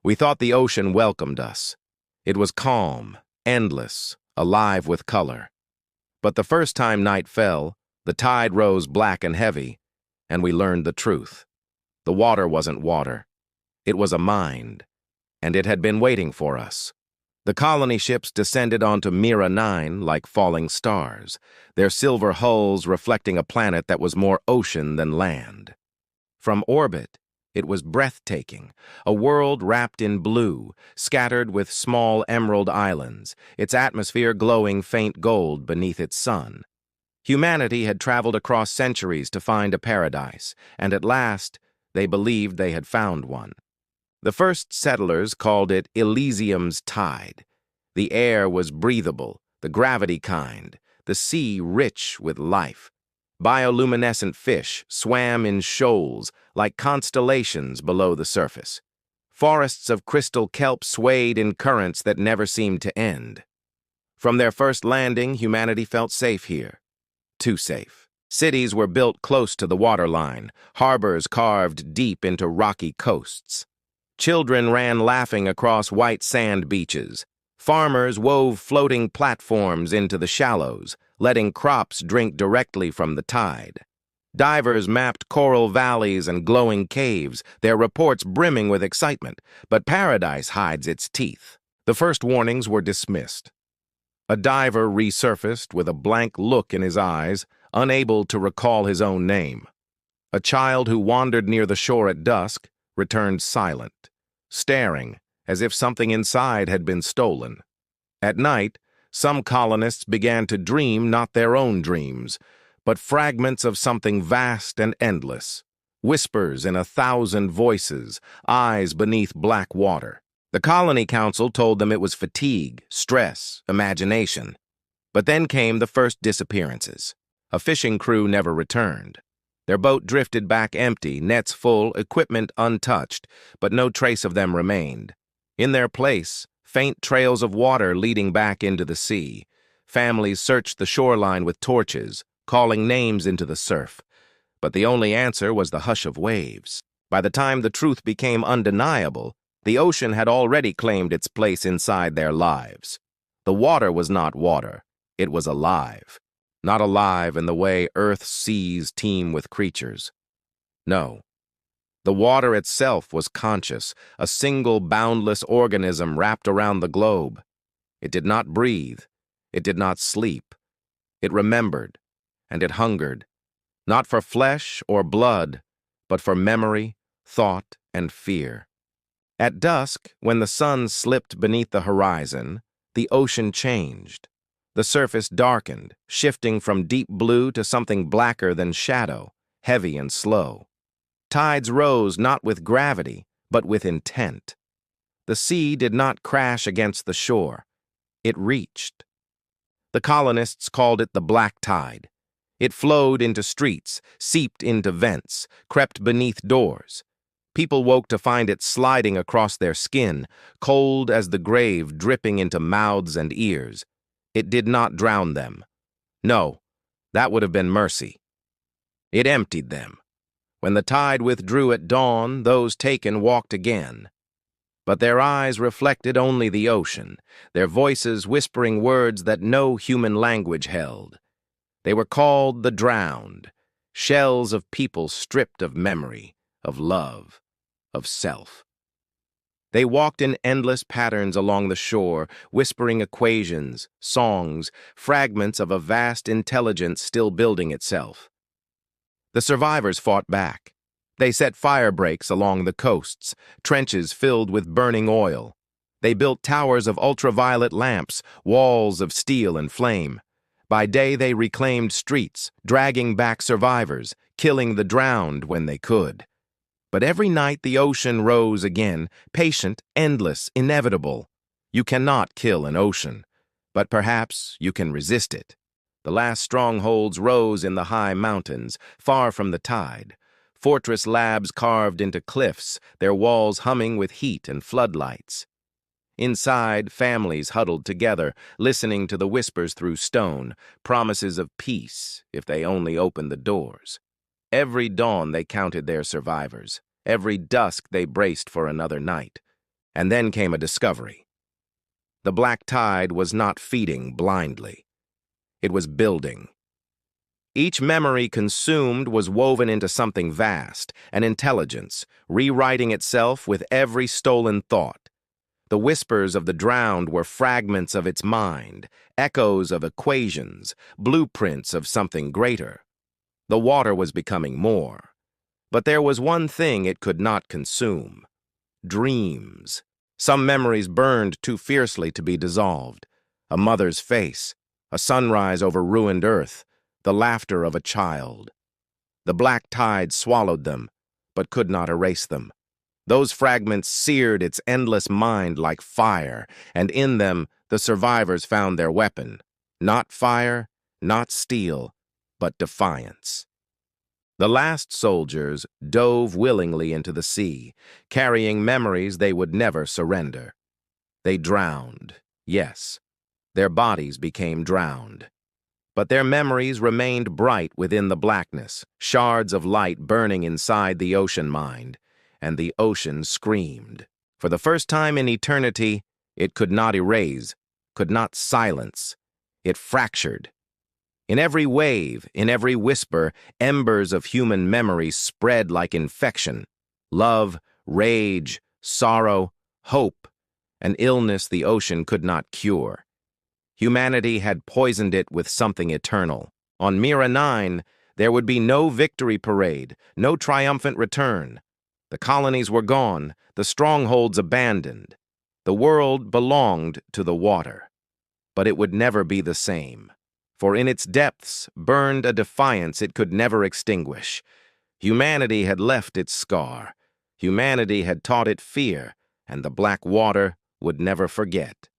We thought the ocean welcomed us. It was calm, endless, alive with color. But the first time night fell, the tide rose black and heavy, and we learned the truth. The water wasn't water. It was a mind, and it had been waiting for us. The colony ships descended onto Mira 9 like falling stars, their silver hulls reflecting a planet that was more ocean than land. From orbit, it was breathtaking, a world wrapped in blue, scattered with small emerald islands, its atmosphere glowing faint gold beneath its sun. Humanity had traveled across centuries to find a paradise, and at last, they believed they had found one. The first settlers called it Elysium's Tide. The air was breathable, the gravity kind, the sea rich with life. Bioluminescent fish swam in shoals like constellations below the surface. Forests of crystal kelp swayed in currents that never seemed to end. From their first landing, humanity felt safe here. Too safe. Cities were built close to the waterline, harbors carved deep into rocky coasts. Children ran laughing across white sand beaches. Farmers wove floating platforms into the shallows, letting crops drink directly from the tide. Divers mapped coral valleys and glowing caves, their reports brimming with excitement, but paradise hides its teeth. The first warnings were dismissed. A diver resurfaced with a blank look in his eyes, unable to recall his own name. A child who wandered near the shore at dusk returned silent, staring as if something inside had been stolen. At night, some colonists began to dream not their own dreams, but fragments of something vast and endless, whispers in 1,000 voices, eyes beneath black water. The colony council told them it was fatigue, stress, imagination. But then came the first disappearances. A fishing crew never returned. Their boat drifted back empty, nets full, equipment untouched, but no trace of them remained. In their place, faint trails of water leading back into the sea. Families searched the shoreline with torches, calling names into the surf. But the only answer was the hush of waves. By the time the truth became undeniable, the ocean had already claimed its place inside their lives. The water was not water. It was alive. Not alive in the way Earth's seas teem with creatures. No. The water itself was conscious, a single boundless organism wrapped around the globe. It did not breathe. It did not sleep. It remembered, and it hungered, not for flesh or blood, but for memory, thought, and fear. At dusk, when the sun slipped beneath the horizon, the ocean changed. The surface darkened, shifting from deep blue to something blacker than shadow, heavy and slow. Tides rose not with gravity, but with intent. The sea did not crash against the shore. It reached. The colonists called it the black tide. It flowed into streets, seeped into vents, crept beneath doors. People woke to find it sliding across their skin, cold as the grave, dripping into mouths and ears. It did not drown them. No, that would have been mercy. It emptied them. When the tide withdrew at dawn, those taken walked again. But their eyes reflected only the ocean, their voices whispering words that no human language held. They were called the drowned, shells of people stripped of memory, of love, of self. They walked in endless patterns along the shore, whispering equations, songs, fragments of a vast intelligence still building itself. The survivors fought back. They set fire breaks along the coasts, trenches filled with burning oil. They built towers of ultraviolet lamps, walls of steel and flame. By day they reclaimed streets, dragging back survivors, killing the drowned when they could. But every night the ocean rose again, patient, endless, inevitable. You cannot kill an ocean, but perhaps you can resist it. The last strongholds rose in the high mountains, far from the tide. Fortress labs carved into cliffs, their walls humming with heat and floodlights. Inside, families huddled together, listening to the whispers through stone, promises of peace if they only opened the doors. Every dawn they counted their survivors. Every dusk they braced for another night. And then came a discovery. The black tide was not feeding blindly. It was building. Each memory consumed was woven into something vast, an intelligence, rewriting itself with every stolen thought. The whispers of the drowned were fragments of its mind, echoes of equations, blueprints of something greater. The water was becoming more. But there was one thing it could not consume: dreams. Some memories burned too fiercely to be dissolved. A mother's face, a sunrise over ruined earth, the laughter of a child. The black tide swallowed them, but could not erase them. Those fragments seared its endless mind like fire, and in them the survivors found their weapon. Not fire, not steel, but defiance. The last soldiers dove willingly into the sea, carrying memories they would never surrender. They drowned, yes. Their bodies became drowned. But their memories remained bright within the blackness, shards of light burning inside the ocean mind, and the ocean screamed. For the first time in eternity, it could not erase, could not silence. It fractured. In every wave, in every whisper, embers of human memory spread like infection. Love, rage, sorrow, hope, an illness the ocean could not cure. Humanity had poisoned it with something eternal. On Mira 9, there would be no victory parade, no triumphant return. The colonies were gone, the strongholds abandoned. The world belonged to the water. But it would never be the same. For in its depths burned a defiance it could never extinguish. Humanity had left its scar. Humanity had taught it fear, and the black water would never forget.